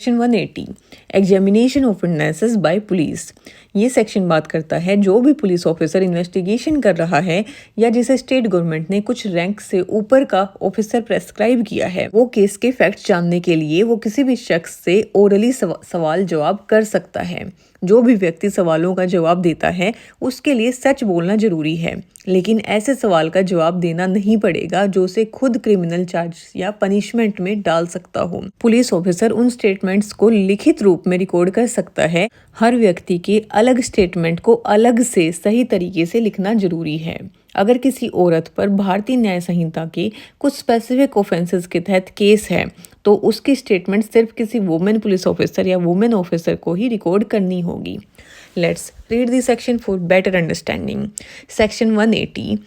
Section 180 examination of witnesses by police. ये section बात करता है जो भी पुलिस ऑफिसर इन्वेस्टिगेशन कर रहा है या जिसे स्टेट गवर्नमेंट ने कुछ रैंक से ऊपर का ऑफिसर प्रेस्क्राइब किया है, वो केस के फैक्ट्स जानने के लिए वो किसी भी शख्स से ओरली सवाल जवाब कर सकता है। जो भी व्यक्ति सवालों का जवाब देता है उसके लिए सच बोलना जरूरी है, लेकिन ऐसे सवाल का जवाब देना नहीं पड़ेगा जो उसे खुद क्रिमिनल चार्ज या पनिशमेंट में डाल सकता हो। पुलिस ऑफिसर उन स्टेटमेंट्स को लिखित रूप में रिकॉर्ड कर सकता है। हर व्यक्ति के अलग स्टेटमेंट को अलग से सही तरीके से लिखना जरूरी है। अगर किसी औरत पर भारतीय न्याय संहिता के कुछ स्पेसिफिक ऑफेंसेस के तहत केस है तो उसकी स्टेटमेंट सिर्फ किसी वुमेन पुलिस ऑफिसर या वुमेन ऑफिसर को ही रिकॉर्ड करनी होगी। Let's read the section for better understanding. Section 180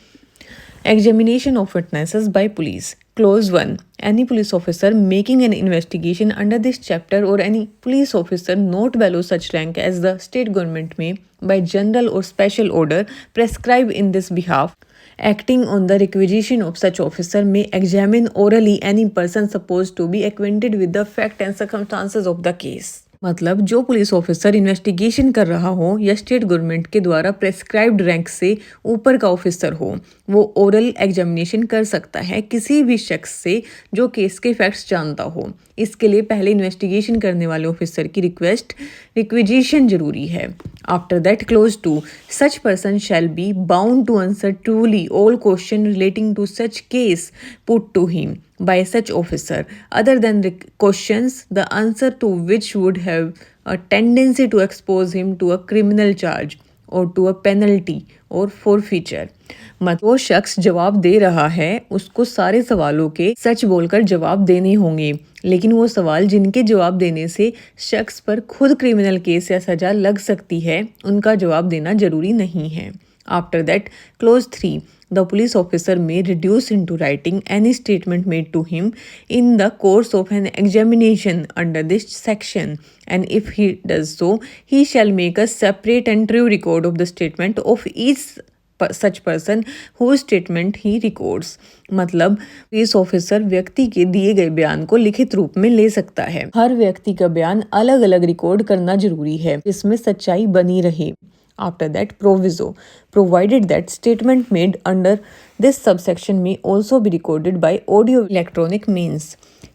Examination of witnesses by police. Clause 1. Any police officer making an investigation under this chapter or any police officer not below such rank as the state government may, by general or special order prescribe in this behalf, acting on the requisition of such officer, may examine orally any person supposed to be acquainted with the fact and circumstances of the case. मतलब जो police officer investigation कर रहा हो या state government के द्वारा prescribed rank से ऊपर का ऑफिसर हो, वो ओरल एग्जामिनेशन कर सकता है किसी भी शख्स से जो केस के फैक्ट्स जानता हो। इसके लिए पहले इन्वेस्टिगेशन करने वाले ऑफिसर की रिक्विजिशन जरूरी है। After that clause 2 such person shall be bound to answer truly all question relating to such case put to him by such officer other than the questions the answer to which would have a tendency to expose him to a criminal charge or to a penalty or forfeiture। मतलब वो शख्स जवाब दे रहा है उसको सारे सवालों के सच बोलकर जवाब देने होंगे, लेकिन वो सवाल जिनके जवाब देने से शख्स पर खुद क्रिमिनल केस या सजा लग सकती है उनका जवाब देना जरूरी नहीं है। After that, clause 3, the police officer may reduce into writing any statement made to him in the course of an examination under this section, and if he does so, he shall make a separate and true record of the statement of each such person whose statement he records। मतलब police officer व्यक्ति के दिए गए बयान को लिखित रूप में ले सकता है। हर व्यक्ति का बयान अलग अलग रिकॉर्ड करना जरूरी है जिसमें सच्चाई बनी रहे। After that, proviso, provided that statement made under this subsection may also be recorded by audio electronic means।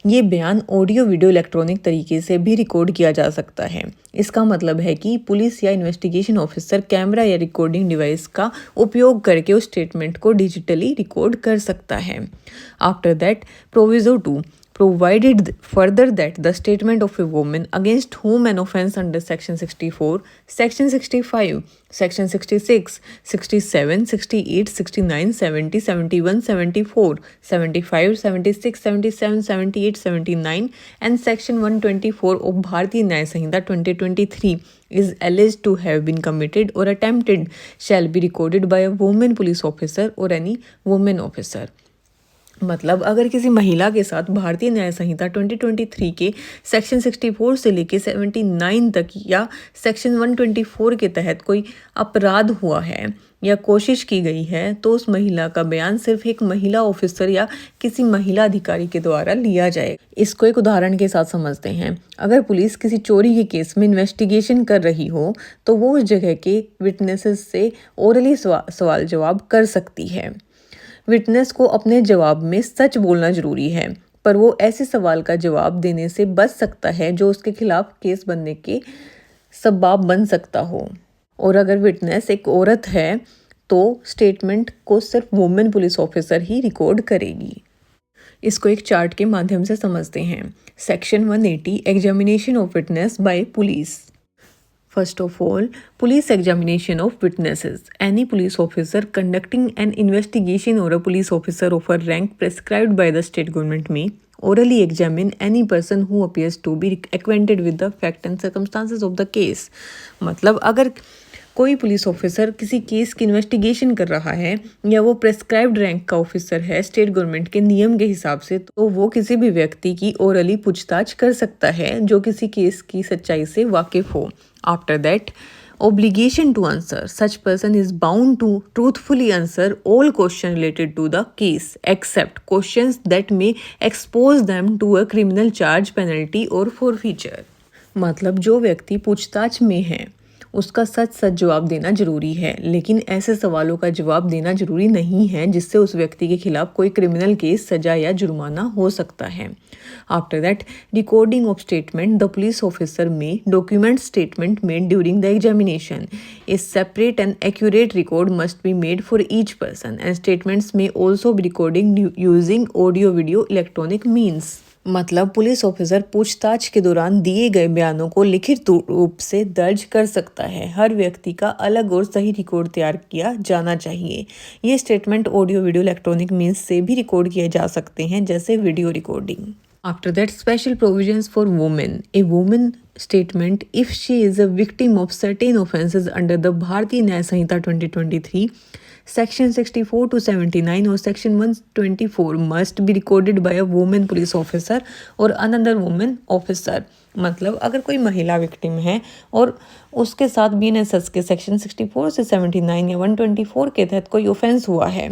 ये बयान ऑडियो वीडियो इलेक्ट्रॉनिक तरीके से भी रिकॉर्ड किया जा सकता है। इसका मतलब है कि पुलिस या इन्वेस्टिगेशन ऑफिसर कैमरा या रिकॉर्डिंग डिवाइस का उपयोग करके उस स्टेटमेंट को डिजिटली रिकॉर्ड कर सकता है। After that proviso 2, provided further that the statement of a woman against whom an offence under section 64, section 65, section 66, 67, 68, 69, 70, 71, 74, 75, 76, 77, 78, 79 and section 124 of Bharatiya Nyaya Samhita 2023 is alleged to have been committed or attempted shall be recorded by a woman police officer or any woman officer। मतलब अगर किसी महिला के साथ भारतीय न्याय संहिता 2023 के section 64 से लेके 79 तक या सेक्शन 124 के तहत कोई अपराध हुआ है या कोशिश की गई है तो उस महिला का बयान सिर्फ एक महिला ऑफिसर या किसी महिला अधिकारी के द्वारा लिया जाए। इसको एक उदाहरण के साथ समझते हैं। अगर पुलिस किसी चोरी के केस में इन्वेस्टिगेशन कर रही हो तो वो उस जगह के विटनेसेस से ओरली सवाल जवाब कर सकती है। विटनेस को अपने जवाब में सच बोलना जरूरी है, पर वो ऐसे सवाल का जवाब देने से बच सकता है जो उसके खिलाफ केस बनने के सबब बन सकता हो। और अगर विटनेस एक औरत है तो स्टेटमेंट को सिर्फ वुमेन पुलिस ऑफिसर ही रिकॉर्ड करेगी। इसको एक चार्ट के माध्यम से समझते हैं। Section 180 examination of witness bye police. First of all, police examination of witnesses. Any police officer conducting an investigation or a police officer of a rank prescribed by the state government may orally examine any person who appears to be acquainted with the fact and circumstances of the case। मतलब अगर कोई police officer किसी case की investigation कर रहा है या वो प्रेस्क्राइब्ड रैंक का ऑफिसर है स्टेट गवर्नमेंट के नियम के हिसाब से, तो वो किसी भी व्यक्ति की ओरली पूछताछ कर सकता है जो किसी केस की सच्चाई से वाकिफ हो। After that obligation to answer. Such person is bound to truthfully answer all questions related to the case except questions that may expose them to a criminal charge, penalty or forfeiture. मतलब जो व्यक्ति पूछताछ में है उसका सच सच जवाब देना जरूरी है, लेकिन ऐसे सवालों का जवाब देना जरूरी नहीं है जिससे उस व्यक्ति के खिलाफ कोई क्रिमिनल केस, सजा या जुर्माना हो सकता है। After that, recording of statement, the police officer may document statement made during the examination. A separate and accurate record must be made for each person and statements may also be recording using audio video electronic means. मतलब police officer पूछताछ के दौरान दिए गए बयानों को लिखित रूप से दर्ज कर सकता है। हर व्यक्ति का अलग और सही रिकॉर्ड तैयार किया जाना चाहिए। ये statement audio video electronic means से भी रिकॉर्ड किए जा सकते हैं, जैसे video recording. After that, special provisions for women. A women statement if she is a victim of certain offences under the भारतीय न्याय संहिता 2023 Section 64 to 79 or Section 124 must be recorded by a woman police officer or another woman officer। मतलब अगर कोई महिला victim है और उसके साथ BNSS के सेक्शन 64 से 79 या 124 के तहत कोई ऑफेंस हुआ है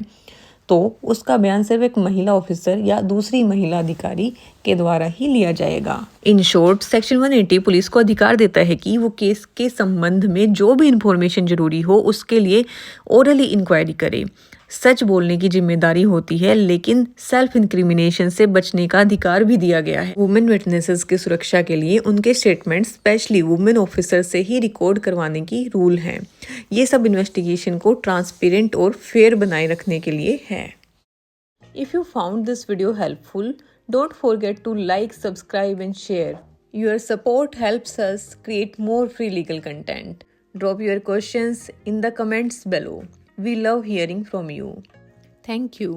तो उसका बयान सिर्फ एक महिला ऑफिसर या दूसरी महिला अधिकारी के द्वारा ही लिया जाएगा। इन शॉर्ट, सेक्शन 180 पुलिस को अधिकार देता है कि वो केस के संबंध में जो भी इंफॉर्मेशन जरूरी हो उसके लिए ओरली इंक्वायरी करे। सच बोलने की जिम्मेदारी होती है, लेकिन सेल्फ इंक्रिमिनेशन से बचने का अधिकार भी दिया गया है। वुमेन विटनेसेस की सुरक्षा के लिए उनके स्टेटमेंट स्पेशली वुमेन ऑफिसर से ही रिकॉर्ड करवाने की रूल है। ये सब इन्वेस्टिगेशन को ट्रांसपेरेंट और फेयर बनाए रखने के लिए है। If you found this video helpful, don't forget to like, subscribe and share. Your support helps us create more free legal content. Drop your questions in the comments below. We love hearing from you. Thank you.